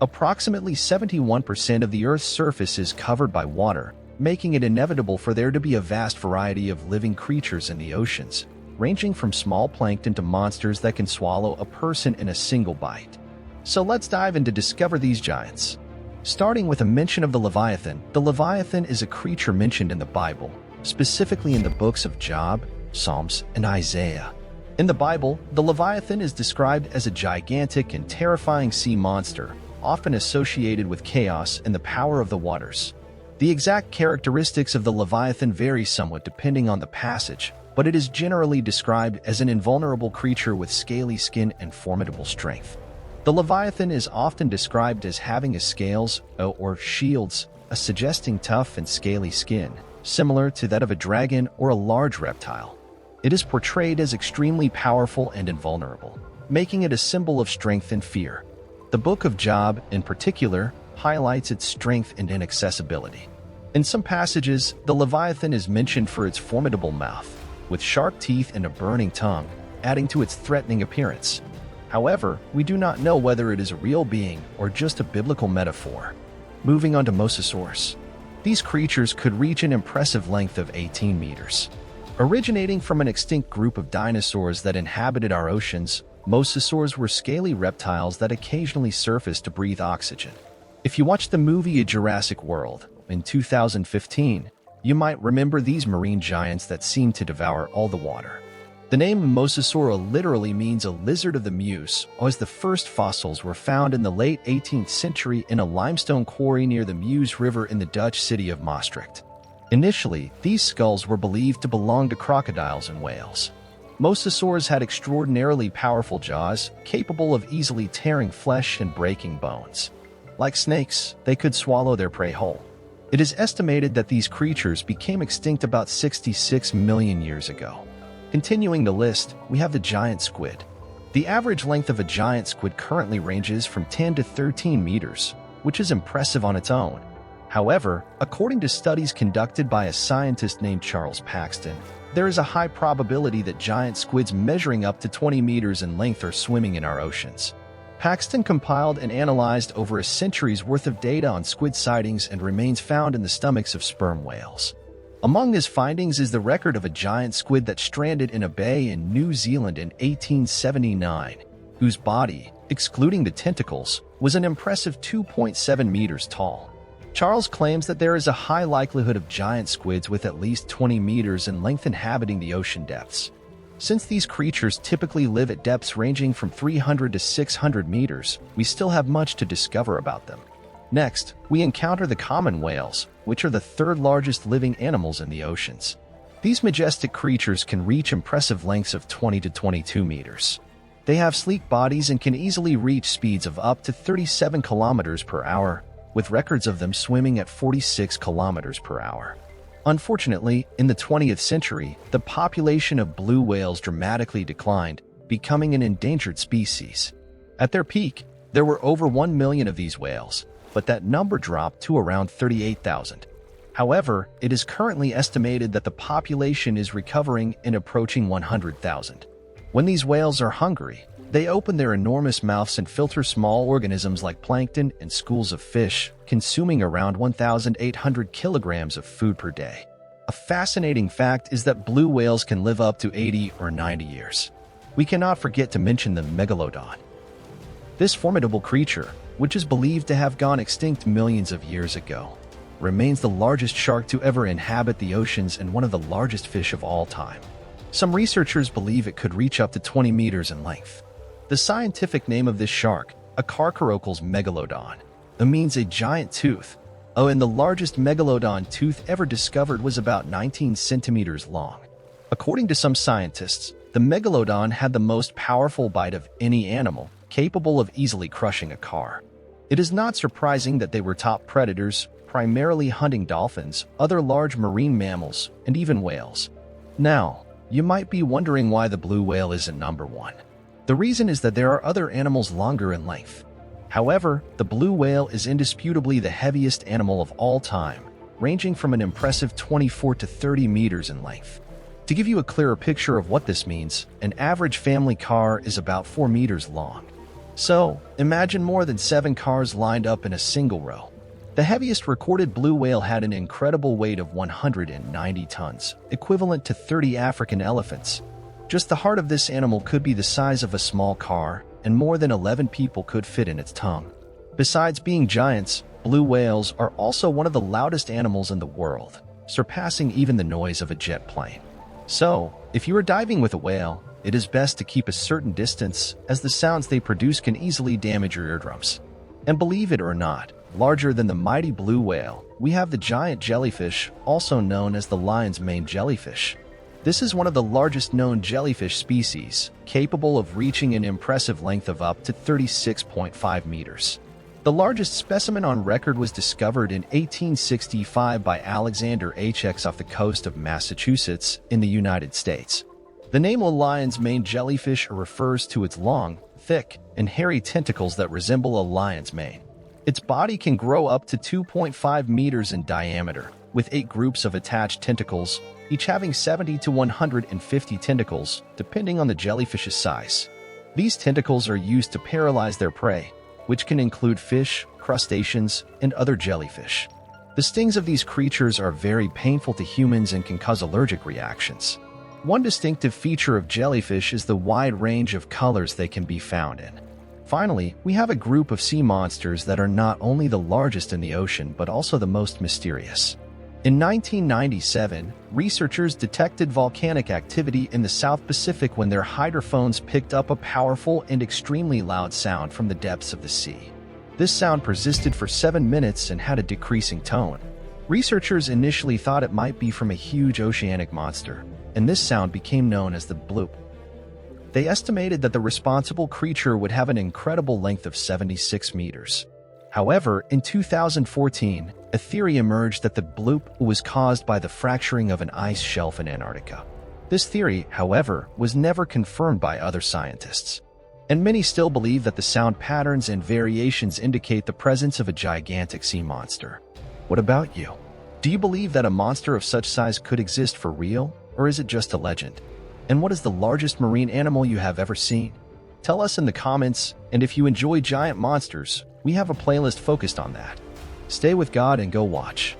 Approximately 71% of the Earth's surface is covered by water, making it inevitable for there to be a vast variety of living creatures in the oceans, ranging from small plankton to monsters that can swallow a person in a single bite. So let's dive in to discover these giants. Starting with a mention of the Leviathan is a creature mentioned in the Bible, specifically in the books of Job, Psalms, and Isaiah. In the Bible, the Leviathan is described as a gigantic and terrifying sea monster, often associated with chaos and the power of the waters. The exact characteristics of the Leviathan vary somewhat depending on the passage, but it is generally described as an invulnerable creature with scaly skin and formidable strength. The Leviathan is often described as having scales or shields, suggesting tough and scaly skin, similar to that of a dragon or a large reptile. It is portrayed as extremely powerful and invulnerable, making it a symbol of strength and fear. The Book of Job, in particular, highlights its strength and inaccessibility. In some passages, the Leviathan is mentioned for its formidable mouth, with sharp teeth and a burning tongue, adding to its threatening appearance. However, we do not know whether it is a real being or just a biblical metaphor. Moving on to mosasaurs. These creatures could reach an impressive length of 18 meters. Originating from an extinct group of dinosaurs that inhabited our oceans, mosasaurs were scaly reptiles that occasionally surfaced to breathe oxygen. If you watched the movie Jurassic World in 2015, you might remember these marine giants that seemed to devour all the water. The name mosasaur literally means a lizard of the Meuse, as the first fossils were found in the late 18th century in a limestone quarry near the Meuse River in the Dutch city of Maastricht. Initially, these skulls were believed to belong to crocodiles and whales. Mosasaurs had extraordinarily powerful jaws, capable of easily tearing flesh and breaking bones. Like snakes, they could swallow their prey whole. It is estimated that these creatures became extinct about 66 million years ago. Continuing the list, we have the giant squid. The average length of a giant squid currently ranges from 10 to 13 meters, which is impressive on its own. However, according to studies conducted by a scientist named Charles Paxton, there is a high probability that giant squids measuring up to 20 meters in length are swimming in our oceans. Paxton compiled and analyzed over a century's worth of data on squid sightings and remains found in the stomachs of sperm whales. Among his findings is the record of a giant squid that stranded in a bay in New Zealand in 1879, whose body, excluding the tentacles, was an impressive 2.7 meters tall. Charles claims that there is a high likelihood of giant squids with at least 20 meters in length inhabiting the ocean depths. Since these creatures typically live at depths ranging from 300 to 600 meters, we still have much to discover about them. Next, we encounter the common whales, which are the third largest living animals in the oceans. These majestic creatures can reach impressive lengths of 20 to 22 meters. They have sleek bodies and can easily reach speeds of up to 37 kilometers per hour, with records of them swimming at 46 kilometers per hour. Unfortunately, in the 20th century, the population of blue whales dramatically declined, becoming an endangered species. At their peak, there were over 1 million of these whales, but that number dropped to around 38,000. However, it is currently estimated that the population is recovering and approaching 100,000. When these whales are hungry, they open their enormous mouths and filter small organisms like plankton and schools of fish, consuming around 1,800 kilograms of food per day. A fascinating fact is that blue whales can live up to 80 or 90 years. We cannot forget to mention the megalodon. This formidable creature, which is believed to have gone extinct millions of years ago, remains the largest shark to ever inhabit the oceans and one of the largest fish of all time. Some researchers believe it could reach up to 20 meters in length. The scientific name of this shark, Acarchorocles megalodon, means a giant tooth, and the largest megalodon tooth ever discovered was about 19 centimeters long. According to some scientists, the megalodon had the most powerful bite of any animal, capable of easily crushing a car. It is not surprising that they were top predators, primarily hunting dolphins, other large marine mammals, and even whales. Now, you might be wondering why the blue whale isn't number one. The reason is that there are other animals longer in length. However, the blue whale is indisputably the heaviest animal of all time, ranging from an impressive 24 to 30 meters in length. To give you a clearer picture of what this means, an average family car is about 4 meters long. So, imagine more than 7 cars lined up in a single row. The heaviest recorded blue whale had an incredible weight of 190 tons, equivalent to 30 African elephants. Just the heart of this animal could be the size of a small car, and more than 11 people could fit in its tongue. Besides being giants, blue whales are also one of the loudest animals in the world, surpassing even the noise of a jet plane. So, if you are diving with a whale, it is best to keep a certain distance, as the sounds they produce can easily damage your eardrums. And believe it or not, larger than the mighty blue whale, we have the giant jellyfish, also known as the lion's mane jellyfish. This is one of the largest known jellyfish species, capable of reaching an impressive length of up to 36.5 meters. The largest specimen on record was discovered in 1865 by Alexander H.X. off the coast of Massachusetts in the United States. The name lion's mane jellyfish refers to its long, thick, and hairy tentacles that resemble a lion's mane. Its body can grow up to 2.5 meters in diameter, with 8 groups of attached tentacles, each having 70 to 150 tentacles, depending on the jellyfish's size. These tentacles are used to paralyze their prey, which can include fish, crustaceans, and other jellyfish. The stings of these creatures are very painful to humans and can cause allergic reactions. One distinctive feature of jellyfish is the wide range of colors they can be found in. Finally, we have a group of sea monsters that are not only the largest in the ocean but also the most mysterious. In 1997, researchers detected volcanic activity in the South Pacific when their hydrophones picked up a powerful and extremely loud sound from the depths of the sea. This sound persisted for 7 minutes and had a decreasing tone. Researchers initially thought it might be from a huge oceanic monster, and this sound became known as the bloop. They estimated that the responsible creature would have an incredible length of 76 meters. However, in 2014, a theory emerged that the bloop was caused by the fracturing of an ice shelf in Antarctica. This theory, however, was never confirmed by other scientists. And many still believe that the sound patterns and variations indicate the presence of a gigantic sea monster. What about you? Do you believe that a monster of such size could exist for real, or is it just a legend? And what is the largest marine animal you have ever seen? Tell us in the comments, and if you enjoy giant monsters, we have a playlist focused on that. Stay with God and go watch.